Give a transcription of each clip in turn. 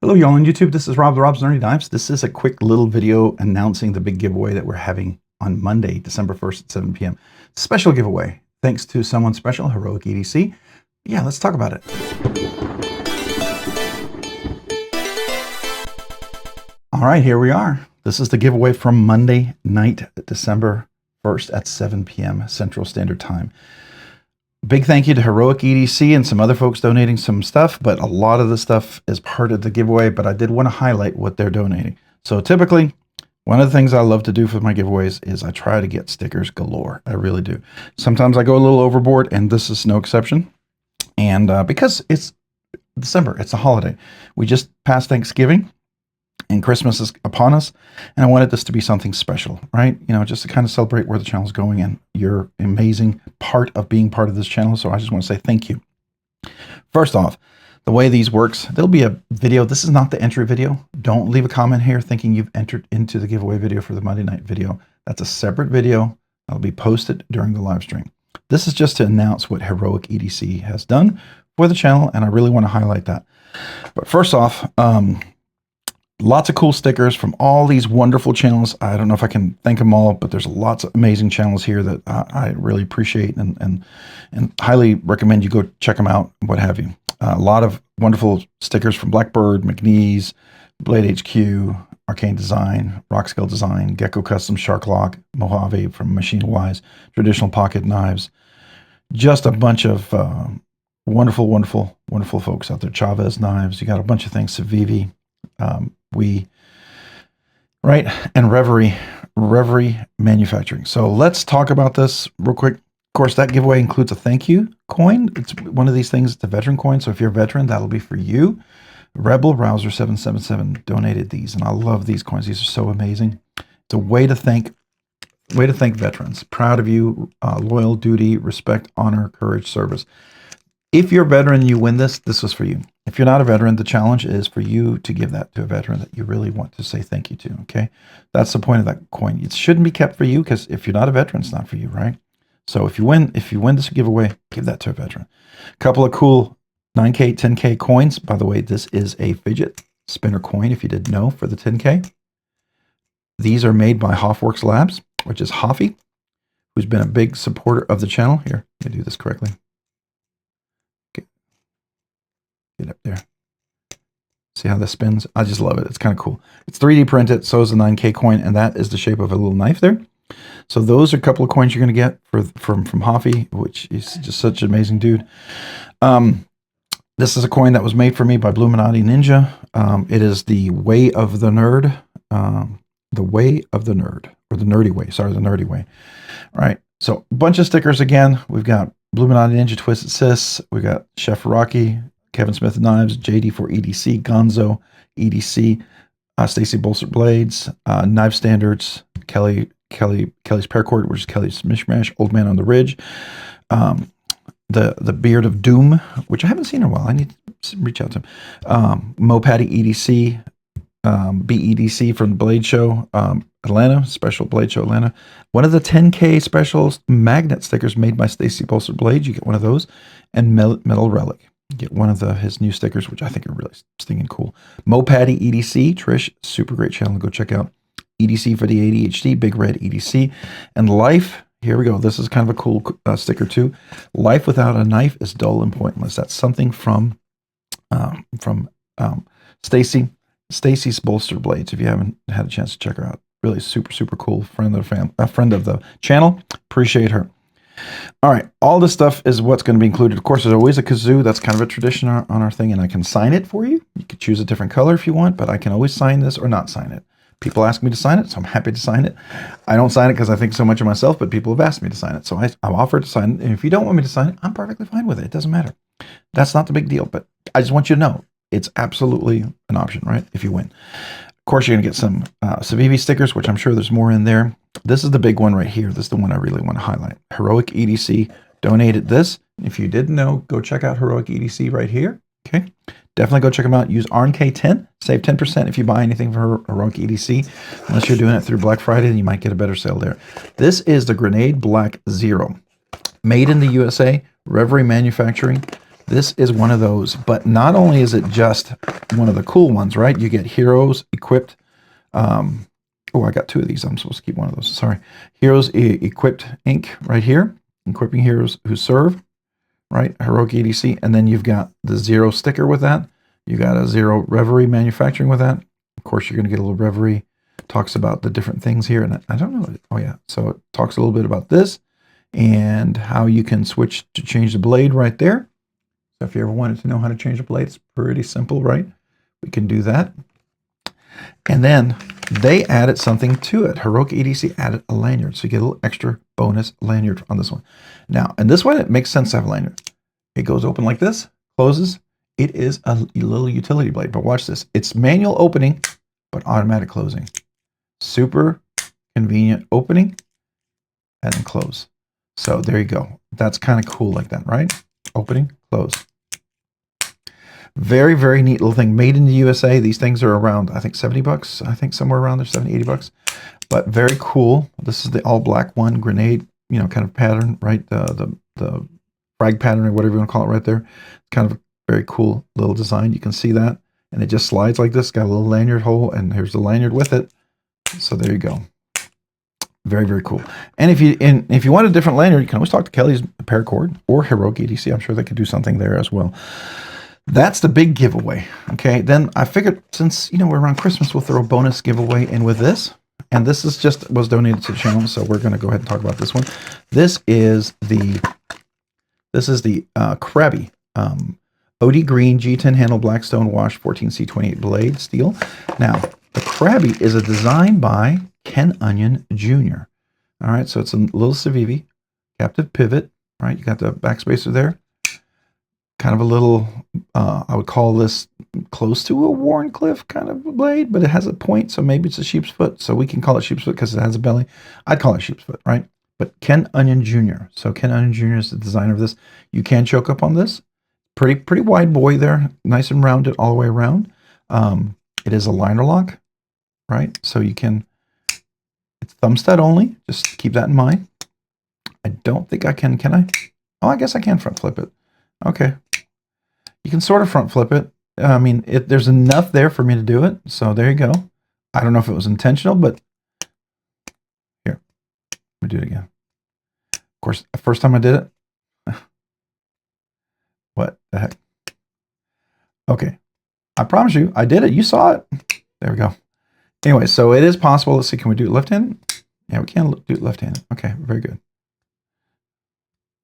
Hello, y'all on YouTube. This is Rob, the Rob's Nerdy Knives. This is a quick little video announcing the big giveaway that we're having on Monday, December 1st at 7 p.m. Special giveaway, thanks to someone special, HeoricEDC. Yeah, let's talk about it. All right, here we are. This is the giveaway from Monday night, December 1st at 7 p.m. Central Standard Time. Big thank you to HeoricEDC and some other folks donating some stuff, but a lot of the stuff is part of the giveaway, but I did want to highlight what they're donating. So typically, one of the things I love to do for my giveaways is I try to get stickers galore. I really do. Sometimes I go a little overboard, and this is no exception. And because it's December, it's a holiday. We just passed Thanksgiving, and Christmas is upon us, and I wanted this to be something special, right? You know, just to kind of celebrate where the channel is going, and you're amazing part of being part of this channel, so I just want to say thank you. First off, the way these works, there'll be a video. This is not the entry video. Don't leave a comment here thinking you've entered into the giveaway video for the Monday night video. That's a separate video that'll be posted during the live stream. This is just to announce what HeoricEDC has done for the channel, and I really want to highlight that. But first off, lots of cool stickers from all these wonderful channels. I don't know if I can thank them all, but there's lots of amazing channels here that I really appreciate and highly recommend you go check them out, what have you. A lot of wonderful stickers from Blackbird, McNeese, Blade HQ, Arcane Design, Rockscale Design, Gecko Custom, Sharklock, Mojave from Machine Wise, Traditional Pocket Knives. Just a bunch of wonderful, wonderful, wonderful folks out there. Chavez Knives. You got a bunch of things. Civivi. Right, and Revery Manufacturing. So let's talk about this real quick. Of course, that giveaway includes a thank you coin. It's one of these things, it's a veteran coin. So if you're a veteran, that'll be for you. Rebel Rouser 777 donated these, and I love these coins. These are so amazing. It's a way to thank veterans. Proud of you. Loyal, duty, respect, honor, courage, service. If you're a veteran and you win this, this was for you. If you're not a veteran, the challenge is for you to give that to a veteran that you really want to say thank you to, okay? That's the point of that coin. It shouldn't be kept for you, because if you're not a veteran, it's not for you, right? So if you win this giveaway, give that to a veteran. A couple of cool 9K, 10K coins. By the way, this is a fidget spinner coin, if you didn't know, for the 10K. These are made by Hoffworks Labs, which is Hoffy, who's been a big supporter of the channel. Here, let me do this correctly. Get up there. See how this spins? I just love it. It's kind of cool. It's 3D printed, so is the 9K coin, and that is the shape of a little knife there. So those are a couple of coins you're going to get from Hoffy, which is just such an amazing dude. This is a coin that was made for me by Bluminati Ninja. It is the Way of the Nerd. The Way of the Nerd, or the Nerdy Way. Sorry, the Nerdy Way. All right. So a bunch of stickers again. We've got Bluminati Ninja Twisted Sis. We got Chef Rocky, Kevin Smith Knives, JD for EDC, Gonzo, EDC, Stacy Bolster Blades, Knife Standards, Kelly's Paracord, which is Kelly's Mishmash, Old Man on the Ridge, the Beard of Doom, which I haven't seen in a while. I need to reach out to him. Mopatty EDC, BEDC from the Blade Show, Atlanta, Special Blade Show Atlanta. One of the 10K special magnet stickers made by Stacy Bolster Blades. You get one of those. And Metal Relic. Get one of his new stickers, which I think are really stinging cool. Mopatty EDC, Trish, super great channel. Go check out EDC for the ADHD, Big Red EDC. And Life, here we go. This is kind of a cool sticker too. Life without a knife is dull and pointless. That's something from Stacy's Bolster Blades. If you haven't had a chance to check her out, really super, super cool. Friend of the channel. Appreciate her. All right, all this stuff is what's going to be included. Of course, there's always a kazoo. That's kind of a tradition on our thing, and I can sign it for you. You could choose a different color if you want, but I can always sign this or not sign it. People ask me to sign it, so I'm happy to sign it. I don't sign it because I think so much of myself, but people have asked me to sign it, so I've offered to sign it. And if you don't want me to sign it, I'm perfectly fine with it. It doesn't matter. That's not the big deal, but I just want you to know it's absolutely an option, right, if you win. Of course, you're going to get some Civivi stickers, which I'm sure there's more in there. This is the big one right here. This is the one I really want to highlight. HeoricEDC donated this. If you didn't know, go check out HeoricEDC right here. Okay, definitely go check them out. Use RNK10. Save 10% if you buy anything from HeoricEDC. Unless you're doing it through Black Friday, then you might get a better sale there. This is the Grenade Black Zero. Made in the USA, Revery Manufacturing. This is one of those, but not only is it just one of the cool ones, right? You get Heroes Equipped. Oh, I got two of these. I'm supposed to keep one of those. Sorry. Heroes Equipped ink right here. Equipping heroes who serve, right? Heroic EDC. And then you've got the Zero sticker with that. You got a Zero Revery manufacturing with that. Of course, you're going to get a little Revery. Talks about the different things here. And I don't know. Oh, yeah. So it talks a little bit about this and how you can switch to change the blade right there. So if you ever wanted to know how to change a blade, it's pretty simple, right? We can do that. And then they added something to it. Heroic EDC added a lanyard. So you get a little extra bonus lanyard on this one. Now, and this one, it makes sense to have a lanyard. It goes open like this, closes. It is a little utility blade, but watch this. It's manual opening, but automatic closing. Super convenient opening and then close. So there you go. That's kind of cool like that, right? Opening, close. Very, very neat little thing. Made in the USA. These things are around, I think, 70 bucks. I think somewhere around there, 70, 80 bucks. But very cool. This is the all black one, grenade, you know, kind of pattern, right? The frag pattern or whatever you want to call it right there. Kind of a very cool little design. You can see that. And it just slides like this. Got a little lanyard hole, and here's the lanyard with it. So there you go. Very, very cool. And if you want a different lanyard, you can always talk to Kelly's Paracord or Heroic EDC. I'm sure they could do something there as well. That's the big giveaway. Okay. Then I figured, since we're around Christmas, we'll throw a bonus giveaway in with this. And this is was donated to the channel, so we're going to go ahead and talk about this one. This is the Crabby OD Green G10 handle Blackstone Wash 14C28 blade steel. Now, the Crabby is a design by Ken Onion Jr. All right, so it's a little Civivi captive pivot. Right, you got the backspacer there. Kind of a little, I would call this close to a Warncliffe kind of blade, but it has a point, so maybe it's a sheep's foot. So we can call it sheep's foot because it has a belly. I'd call it sheep's foot, right? But Ken Onion Jr. So Ken Onion Jr. is the designer of this. You can choke up on this. Pretty wide boy there, nice and rounded all the way around. It is a liner lock, right? So you can, it's thumb stud only. Just keep that in mind. I don't think I can I? Oh, I guess I can front flip it. Okay. You can sort of front flip it. I mean, there's enough there for me to do it. So there you go. I don't know if it was intentional, but here, let me do it again. Of course, the first time I did it, what the heck? Okay. I promise you, I did it. You saw it. There we go. Anyway, so it is possible. Let's see. Can we do it left-handed? Yeah, we can do it left-handed. Okay, very good.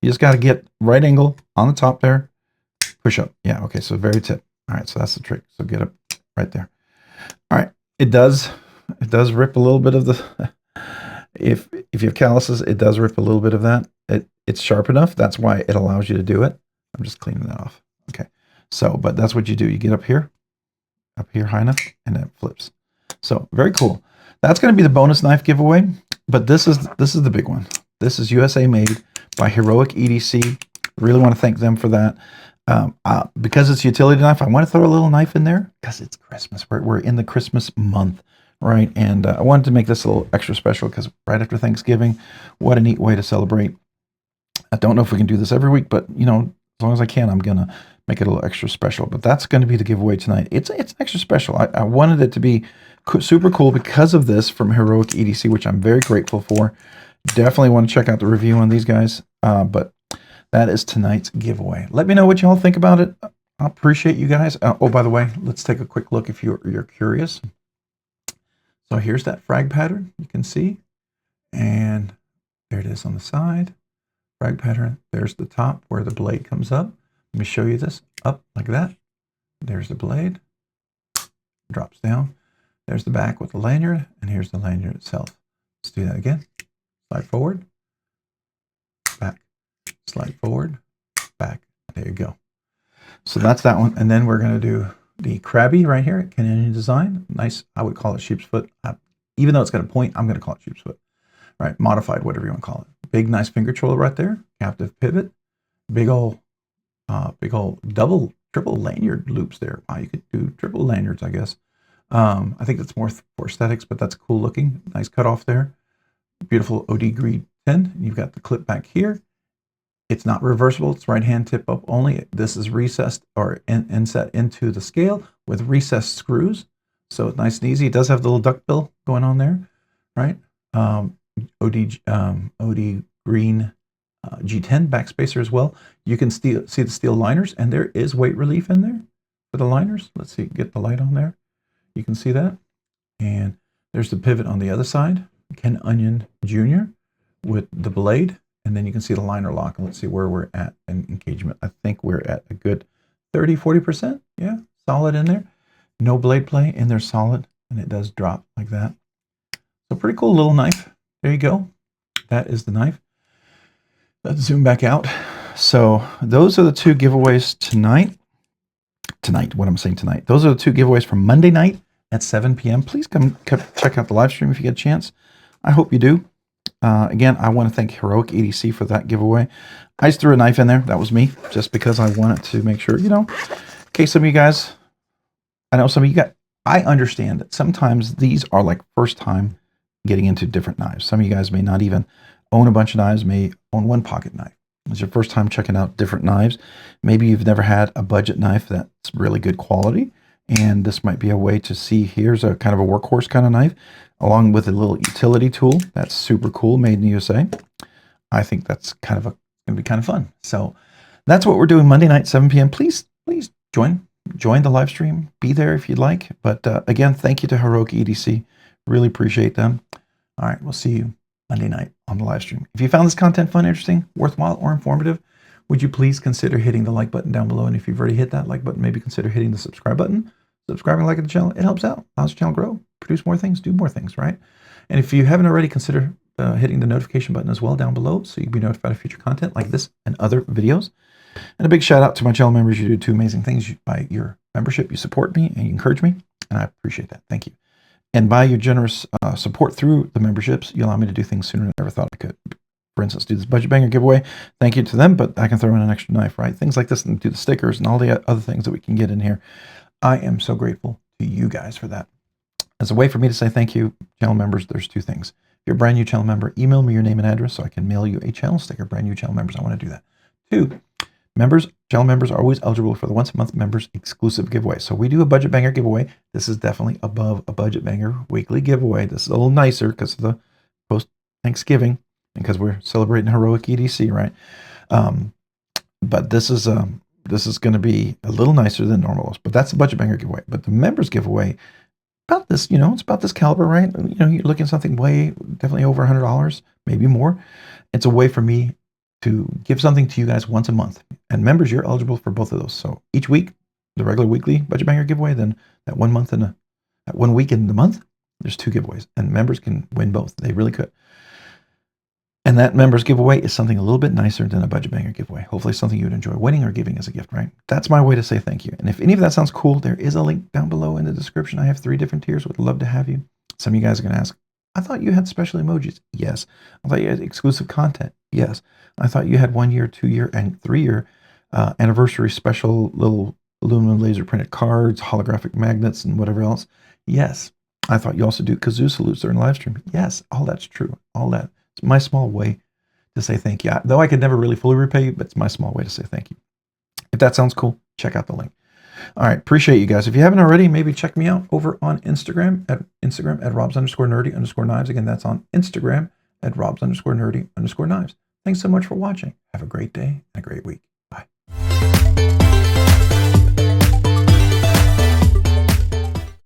You just got to get right angle on the top there. Push up. Yeah, okay, so very tip. All right, so that's the trick. So get up right there. All right, it does rip a little bit of the, if you have calluses, it does rip a little bit of that. It's sharp enough. That's why it allows you to do it. I'm just cleaning that off. Okay, so, but that's what you do. You get up here high enough, and it flips. So very cool. That's going to be the bonus knife giveaway, but this is the big one. This is USA made by Heroic EDC. Really want to thank them for that. Because it's a utility knife, I want to throw a little knife in there because it's Christmas. We're in the Christmas month, right? And I wanted to make this a little extra special because right after Thanksgiving, what a neat way to celebrate. I don't know if we can do this every week, but as long as I can, I'm gonna make it a little extra special. But that's going to be the giveaway tonight. It's extra special. I wanted it to be super cool because of this from Heroic EDC, which I'm very grateful for. Definitely want to check out the review on these guys. But that is tonight's giveaway. Let me know what you all think about it. I appreciate you guys. Oh, by the way, let's take a quick look if you're curious. So here's that frag pattern you can see. And there it is on the side. Frag pattern. There's the top where the blade comes up. Let me show you this. Up like that. There's the blade. Drops down. There's the back with the lanyard. And here's the lanyard itself. Let's do that again. Slide forward. Back. Slide forward. Back. There you go. So that's that one. And then we're going to do the Crabby right here. Ken Onion Design. Nice. I would call it sheep's foot. Even though it's got a point, I'm going to call it sheep's foot. Right. Modified, whatever you want to call it. Big, nice finger troller right there. Captive pivot. Big old double, triple lanyard loops there. Wow, you could do triple lanyards, I guess. I think that's more for aesthetics, but that's cool looking. Nice cutoff there. Beautiful OD Green 10. You've got the clip back here. It's not reversible. It's right hand tip up only. This is recessed or inset into the scale with recessed screws. So it's nice and easy. It does have the little duckbill going on there, right? OD green G10 backspacer as well. You can see the steel liners, and there is weight relief in there for the liners. Let's see, get the light on there. You can see that. And there's the pivot on the other side. Ken Onion Jr. with the blade. And then you can see the liner lock. And let's see where we're at in engagement. I think we're at a good 30-40%. Yeah, solid in there. No blade play in there, solid. And it does drop like that. So pretty cool little knife. There you go. That is the knife. Let's zoom back out. So those are the two giveaways tonight. What am I saying tonight? Those are the two giveaways from Monday night at 7 p.m. Please come check out the live stream if you get a chance. I hope you do. Again, I want to thank HeoricEDC for that giveaway. I just threw a knife in there. That was me, just because I wanted to make sure, in case some of you guys, I know some of you guys, I understand that sometimes these are like first time getting into different knives. Some of you guys may not even own a bunch of knives, may own one pocket knife. It's your first time checking out different knives. Maybe you've never had a budget knife that's really good quality, and this might be a way to see, here's a kind of a workhorse kind of knife, along with a little utility tool. That's super cool, made in the USA. I think that's going to be kind of fun. So that's what we're doing Monday night, 7 p.m. Please join the live stream. Be there if you'd like. But again, thank you to HeoricEDC. Really appreciate them. All right, we'll see you Monday night on the live stream. If you found this content fun, interesting, worthwhile, or informative, would you please consider hitting the like button down below? And if you've already hit that like button, maybe consider hitting the subscribe button. Subscribing, liking the channel, it helps out, allows the channel grow, produce more things, do more things, right? And if you haven't already, consider hitting the notification button as well down below, so you can be notified of future content like this and other videos. And a big shout out to my channel members. You do two amazing things. By your membership, you support me and you encourage me, and I appreciate that. Thank you. And by your generous support through the memberships, you allow me to do things sooner than I ever thought I could. For instance, do this budget banger giveaway. Thank you to them, but I can throw in an extra knife, right? Things like this, and do the stickers and all the other things that we can get in here. I am so grateful to you guys for that. As a way for me to say thank you, channel members, there's two things. If you're a brand new channel member, email me your name and address so I can mail you a channel sticker. Brand new channel members, I want to do that. Two, channel members are always eligible for the once a month members exclusive giveaway. So we do a budget banger giveaway. This is definitely above a budget banger weekly giveaway. This is a little nicer because of the post Thanksgiving and because we're celebrating HeoricEDC, right? But this is going to be a little nicer than normal, but that's a budget banger giveaway. But the members giveaway, about this, it's about this caliber, right? You're looking at something definitely over $100, maybe more. It's a way for me to give something to you guys once a month. And members, you're eligible for both of those. So each week, the regular weekly budget banger giveaway, then that 1 month that 1 week in the month, there's two giveaways, and members can win both. They really could. And that members giveaway is something a little bit nicer than a budget banger giveaway. Hopefully something you would enjoy winning or giving as a gift, right? That's my way to say thank you. And if any of that sounds cool, there is a link down below in the description. I have 3 different tiers. Would love to have you. Some of you guys are going to ask, I thought you had special emojis. Yes. I thought you had exclusive content. Yes. I thought you had 1 year, 2 year, and 3 year anniversary special little aluminum laser printed cards, holographic magnets, and whatever else. Yes. I thought you also do kazoo salutes during live stream. Yes. All that's true. All that. It's my small way to say thank you. Though I could never really fully repay you, but it's my small way to say thank you. If that sounds cool, check out the link. All right, appreciate you guys. If you haven't already, maybe check me out over on Instagram at Robs_nerdy_knives. Again, that's on Instagram at Robs_nerdy_knives. Thanks so much for watching. Have a great day and a great week. Bye.